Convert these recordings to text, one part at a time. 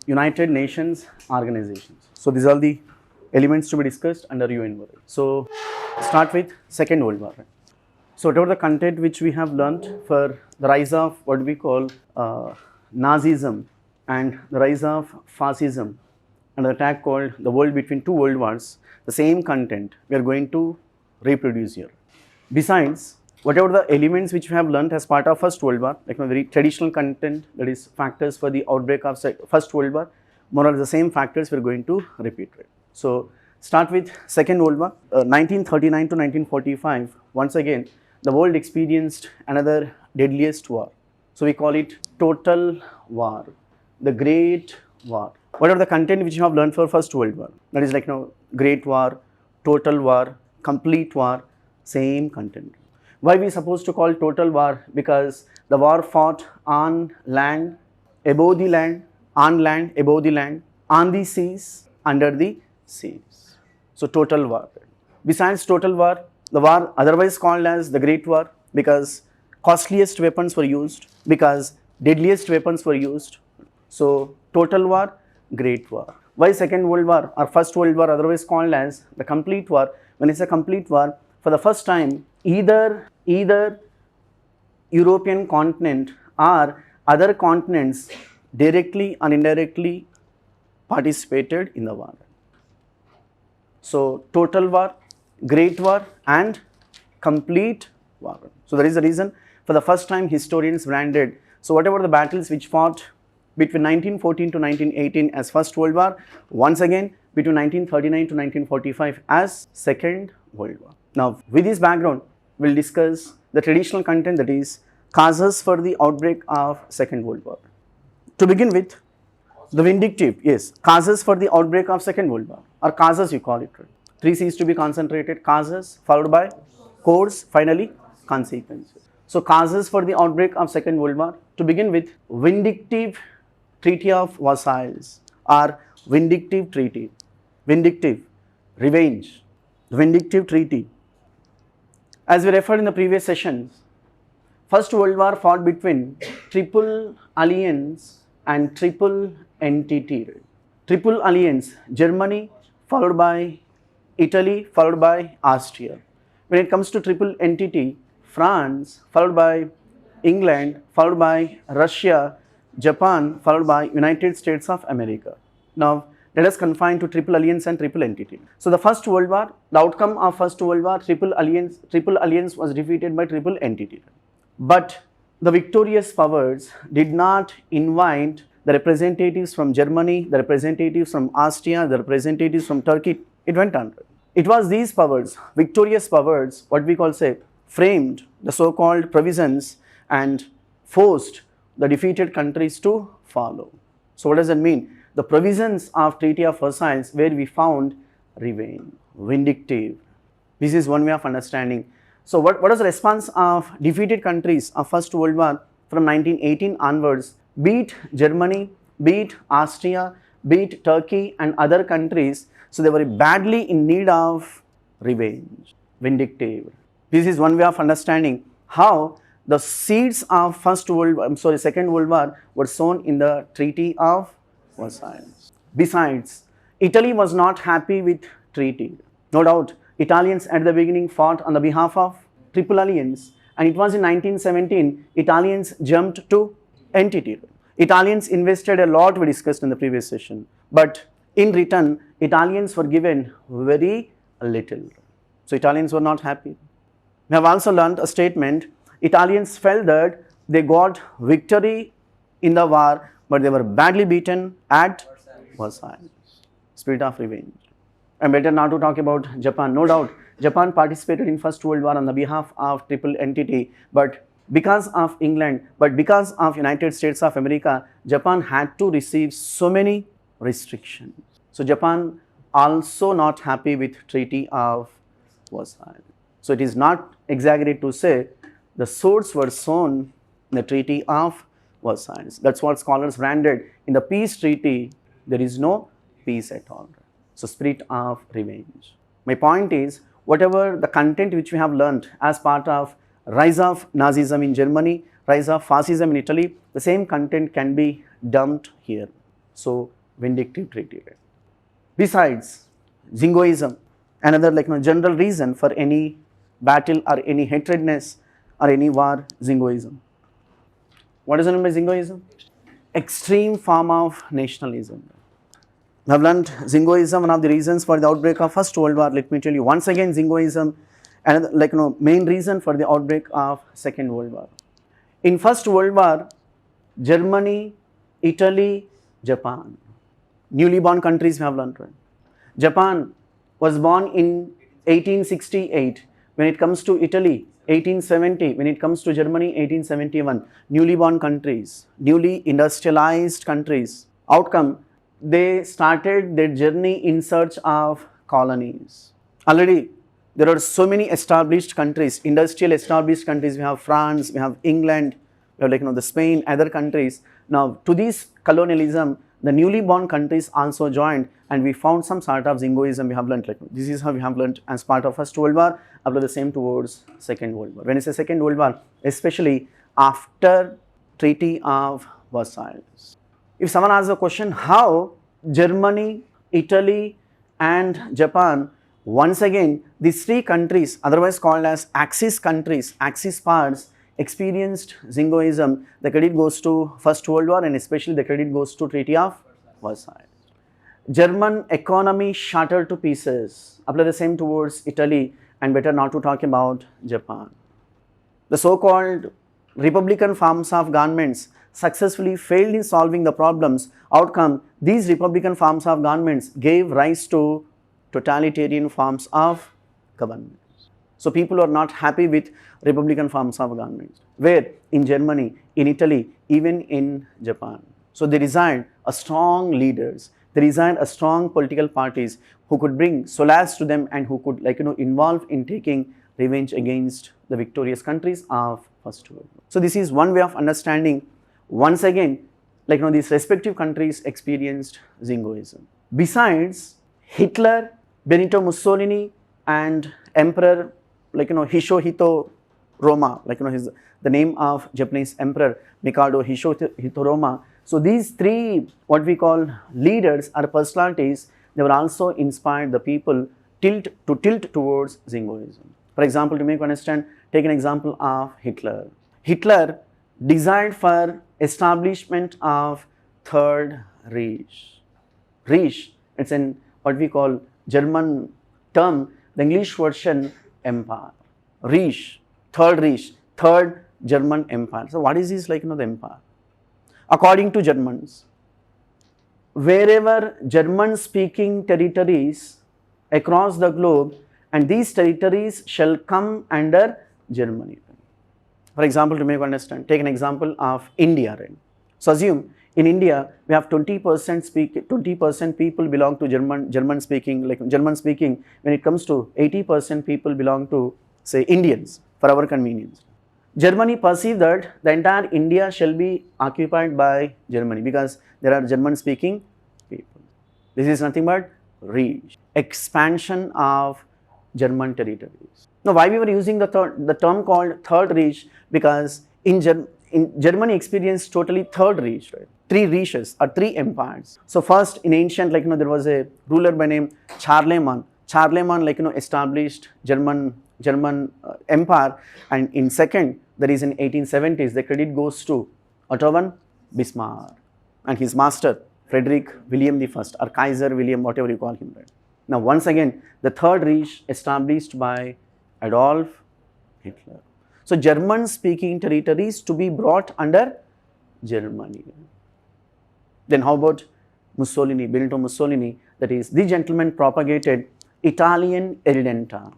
United Nations organizations. So these are the elements to be discussed under UN World. So start with Second World War. So whatever the content which we have learnt for the rise of what we call Nazism and the rise of fascism and the attack called the world between two world wars, the same content we are going to reproduce here. Besides, whatever the elements which we have learnt as part of First World War, like a very traditional content, that is factors for the outbreak of First World War, more or less the same factors we are going to repeat. Right? So start with Second World War, 1939 to 1945. Once again, the world experienced another deadliest war. So we call it total war, the Great War. Whatever the content which you have learned for First World War, that is like Great War, total war, complete war, same content. Why we supposed to call total war? Because the war fought on land, above the land, on land, above the land, on the seas, under the seas. So total war. Besides total war, the war otherwise called as the Great War because costliest weapons were used, because deadliest weapons were used. So total war, Great War. Why Second World War or First World War otherwise called as the complete war? When it's a complete war, for the first time, either European continent or other continents directly or indirectly participated in the war. So total war, Great War and complete war. So that is the reason for the first time historians branded. So whatever the battles which fought between 1914 to 1918 as First World War, once again between 1939 to 1945 as Second World War. Now with this background, we will discuss the traditional content, that is causes for the outbreak of Second World War. To begin with, the vindictive, yes, causes for the outbreak of Second World War, or causes you call it. Three C's to be concentrated: causes, followed by cause, finally consequences. So causes for the outbreak of Second World War. To begin with, vindictive Treaty of Versailles or vindictive treaty, vindictive, revenge, vindictive treaty. As we referred in the previous sessions, First World War fought between Triple Alliance and Triple Entity. Triple Alliance, Germany, followed by Italy, followed by Austria. When it comes to Triple Entity, France, followed by England, followed by Russia, Japan, followed by United States of America. Now, let us confine to Triple Alliance and Triple Entity. So, the First World War, the outcome of First World War, Triple Alliance was defeated by Triple Entity. But the victorious powers did not invite the representatives from Germany, the representatives from Austria, the representatives from Turkey. It went on. It was these powers, victorious powers, what we call framed the so-called provisions and forced the defeated countries to follow. So what does that mean? The provisions of Treaty of Versailles, where we found revenge, vindictive. This is one way of understanding. So what was the response of defeated countries of First World War from 1918 onwards? Be it Germany, be it Austria, be it Turkey and other countries. So they were badly in need of revenge, vindictive. This is one way of understanding how the seeds of Second World War were sown in the Treaty of Versailles. Besides, Italy was not happy with treaty. No doubt, Italians at the beginning fought on the behalf of Triple Alliance, and it was in 1917 Italians jumped to entity. Italians invested a lot, we discussed in the previous session, but in return, Italians were given very little. So Italians were not happy. We have also learned a statement. Italians felt that they got victory in the war, but they were badly beaten at Versailles. Spirit of revenge. And better not to talk about Japan. No doubt, Japan participated in First World War on the behalf of Triple Entity, but because of England, but because of United States of America, Japan had to receive so many restrictions. So Japan also not happy with Treaty of Versailles. So it is not exaggerated to say the swords were sown in the Treaty of Versailles. That's what scholars branded. In the peace treaty, there is no peace at all. So spirit of revenge. My point is, whatever the content which we have learned as part of rise of Nazism in Germany, rise of fascism in Italy, the same content can be dumped here. so vindictive treaty. Besides, Jingoism, another general reason for any battle or any hatredness or any war, Jingoism. What is the name by Jingoism? Extreme form of nationalism. We have learned Jingoism, one of the reasons for the outbreak of First World War. Let me tell you once again, Jingoism, another main reason for the outbreak of Second World War. In First World War, Germany, Italy, Japan, newly born countries we have learned. Right? Japan was born in 1868. When it comes to Italy, 1870. When it comes to Germany, 1871. Newly born countries, newly industrialized countries. Outcome, they started their journey in search of colonies. Already, there are so many established countries, industrial established countries. We have France, we have England, we have the Spain, other countries. Now, to this colonialism, the newly born countries also joined, and we found some sort of Jingoism we have learnt. This is how we have learnt as part of First World War, apply the same towards Second World War. When I say Second World War, especially after Treaty of Versailles. If someone asks a question, how Germany, Italy and Japan, once again, these three countries, otherwise called as Axis countries, Axis powers, experienced Jingoism, the credit goes to First World War, and especially the credit goes to Treaty of Versailles. German economy shattered to pieces, apply the same towards Italy, and better not to talk about Japan. The so-called Republican forms of governments successfully failed in solving the problems. Outcome, these Republican forms of governments gave rise to totalitarian forms of government. So people are not happy with Republican forms of government, where in Germany, in Italy, even in Japan. So they desired a strong leaders, they desired a strong political parties who could bring solace to them and who could involve in taking revenge against the victorious countries of First World War. So this is one way of understanding. Once again, these respective countries experienced Jingoism. Besides, Hitler, Benito Mussolini and Emperor Hirohito Roma, the name of Japanese Emperor Mikado Hirohito Roma. So these three, what we call leaders or personalities, they were also inspired the people tilt towards Jingoism. For example, to make you understand, take an example of Hitler. Hitler desired for establishment of Third Reich. Reich, it's in what we call German term, the English version empire. Reich, Third Reich, Third German Empire. So what is this the empire? According to Germans, wherever German speaking territories across the globe, and these territories shall come under Germany. For example, to make you understand, take an example of India. Right? So assume in India we have 20% people belong to German speaking. German speaking, when it comes to 80% people belong to say Indians for our convenience. Germany perceived that the entire India shall be occupied by Germany because there are German speaking people. This is nothing but reach, expansion of German territories. Now, why we were using the term called Third Reich? Because in Germany experienced totally Third Reich, right? Three Reiches or three empires. So first in ancient, there was a ruler by name Charlemagne. Charlemagne, established German empire, and in second, that is in 1870s, the credit goes to Otto Bismarck and his master Frederick William I or Kaiser William, whatever you call him. Right? Now, once again, the Third Reich established by Adolf Hitler. So, German-speaking territories to be brought under Germany. Then how about Mussolini, Benito Mussolini? That is, the gentleman propagated Italian Irredenta.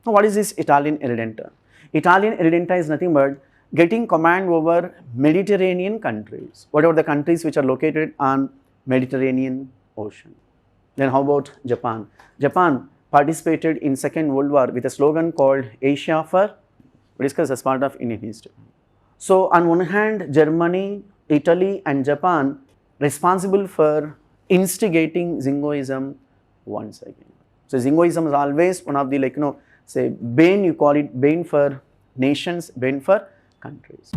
Now, what is this Italian Irredenta? Italian Irredenta is nothing but getting command over Mediterranean countries, whatever the countries which are located on Mediterranean Ocean. Then how about Japan? Japan participated in Second World War with a slogan called Asia for, discussed as part of Indian history. So on one hand, Germany, Italy and Japan responsible for instigating Jingoism once again. So Jingoism is always one of the say bane, you call it bane for nations, bane for countries.